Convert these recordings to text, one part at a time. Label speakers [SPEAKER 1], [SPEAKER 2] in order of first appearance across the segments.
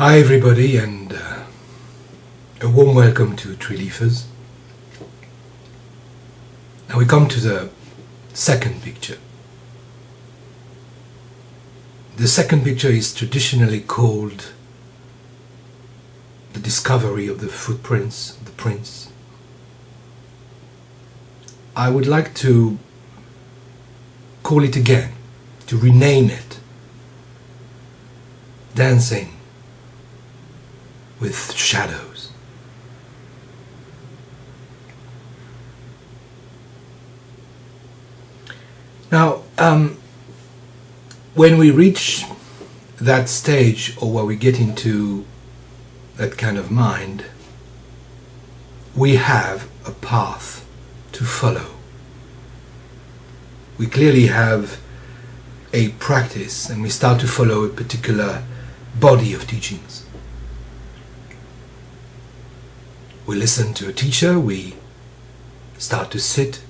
[SPEAKER 1] Hi everybody, and a warm welcome to Tree Leafers. Now we come to the second picture. The second picture is traditionally called the discovery of the footprints of the prince. I would like to call it again, to rename it Dancing with Shadows. Now, when we reach that stage, or when we get into that kind of mind, we have a path to follow. We clearly have a practice, and we start to follow a particular body of teachings. We listen to a teacher, we start to sit,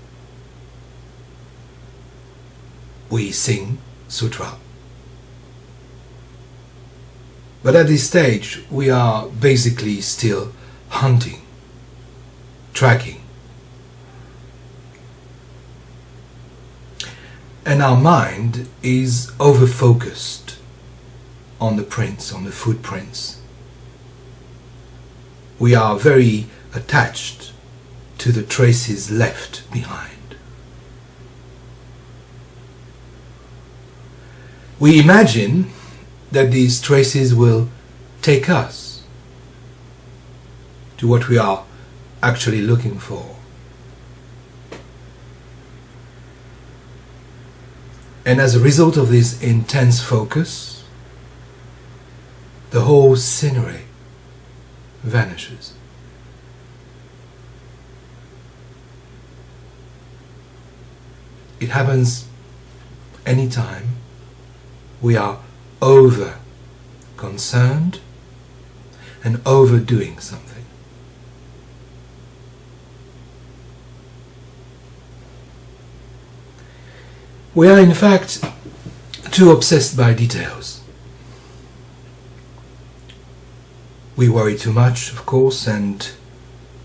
[SPEAKER 1] we sing sutra. But at this stage, we are basically still hunting, tracking. And our mind is over-focused on the prints, on the footprints. We are very attached to the traces left behind. We imagine that these traces will take us to what we are actually looking for. And as a result of this intense focus, the whole scenery vanishes. It happens anytime we are over concerned and overdoing something. We are in fact too obsessed by details. We worry too much, of course, and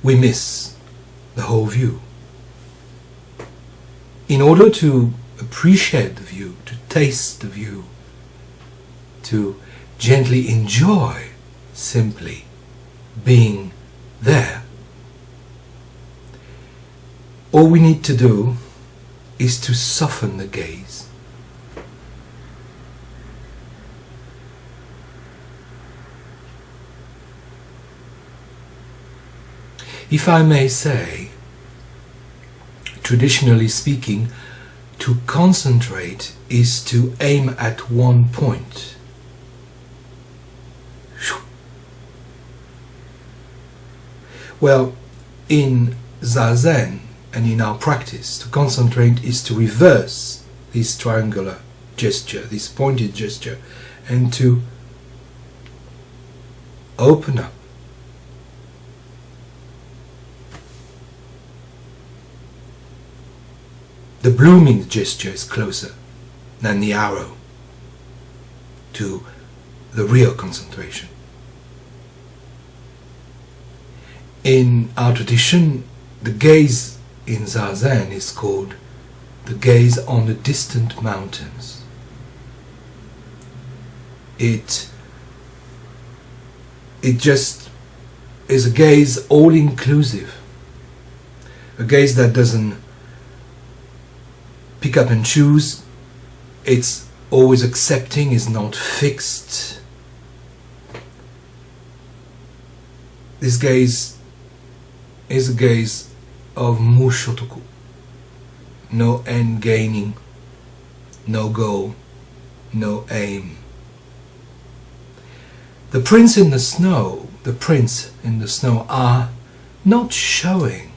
[SPEAKER 1] we miss the whole view. In order to appreciate the view, to taste the view, to gently enjoy simply being there, all we need to do is to soften the gaze. If I may say, traditionally speaking, to concentrate is to aim at one point. Well, in Zazen and in our practice, to concentrate is to reverse this triangular gesture, this pointed gesture, and to open up. The blooming gesture is closer than the arrow to the real concentration. In our tradition, the gaze in Zazen is called the gaze on the distant mountains. It just is a gaze all-inclusive, a gaze that doesn't pick up and choose. It's always accepting, is not fixed. This gaze is a gaze of mushotoku. No end gaining, no goal, no aim. The prints in the snow are not showing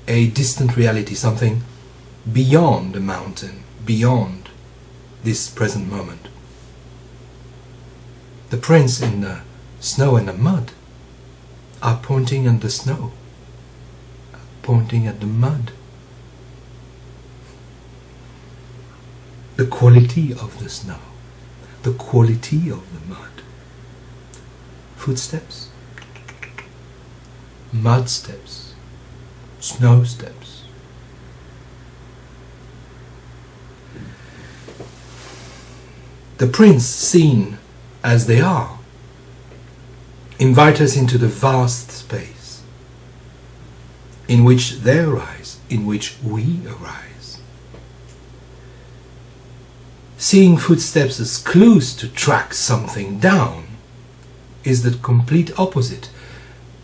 [SPEAKER 1] a distant reality, something beyond the mountain, beyond this present moment. The prints in the snow and the mud are pointing at the snow, pointing at the mud. The quality of the snow, the quality of the mud, footsteps, mud steps, snow steps. The prints seen as they are invite us into the vast space in which they arise, in which we arise. Seeing footsteps as clues to track something down is the complete opposite,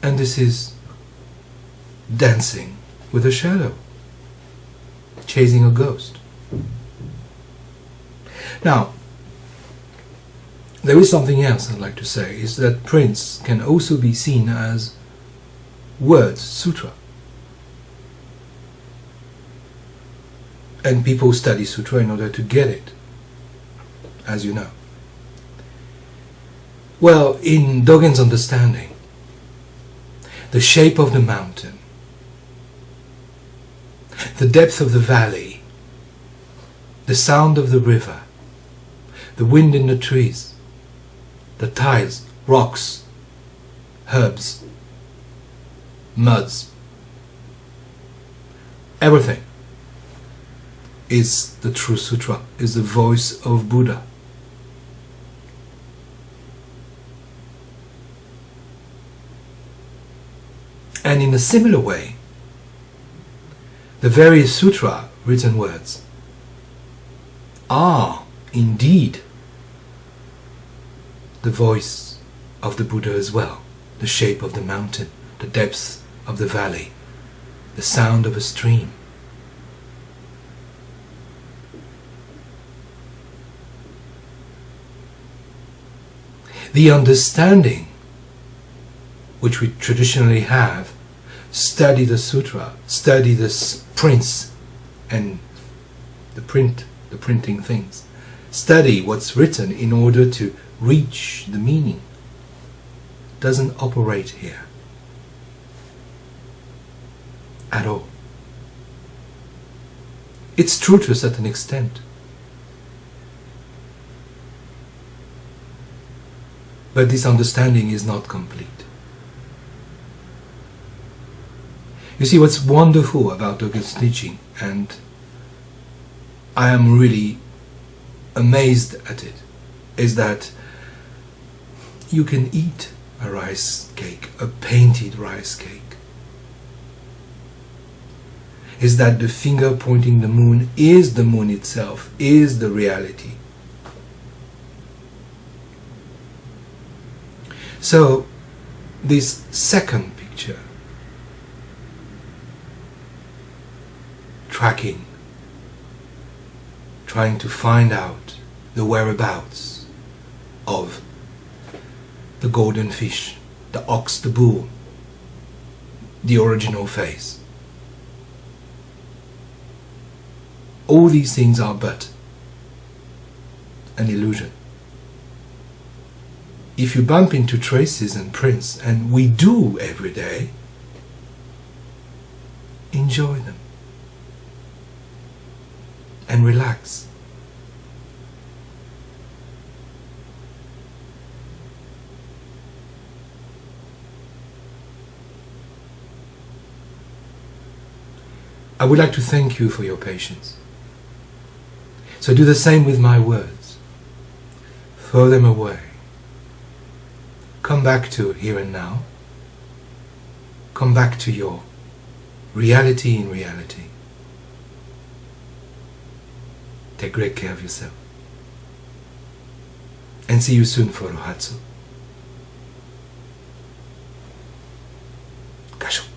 [SPEAKER 1] and this is dancing with a shadow, chasing a ghost. Now, there is something else I'd like to say, is that prints can also be seen as words, sutra. And people study sutra in order to get it, as you know. Well, in Dogen's understanding, the shape of the mountain, the depth of the valley, the sound of the river, the wind in the trees, the tiles, rocks, herbs, muds, everything is the true sutra, is the voice of Buddha. And in a similar way, the very sutra written words are indeed the voice of the Buddha as well. The shape of the mountain, the depth of the valley, the sound of a stream. The understanding which we traditionally have, study the sutra, study the prints and the printing things, study what's written in order to reach the meaning, doesn't operate here at all. It's true to a certain extent, but this understanding is not complete. You see, what's wonderful about Dogen's teaching, and I am really amazed at it, is that you can eat a rice cake, a painted rice cake. Is that the finger pointing the moon is the moon itself, is the reality. So, this second picture, tracking, trying to find out the whereabouts of the golden fish, the ox, the bull, the original face. All these things are but an illusion. If you bump into traces and prints, and we do every day, enjoy them and relax. I would like to thank you for your patience. So do the same with my words. Throw them away. Come back to here and now. Come back to your reality in reality. Take great care of yourself. And see you soon for Rohatsu. Kasho.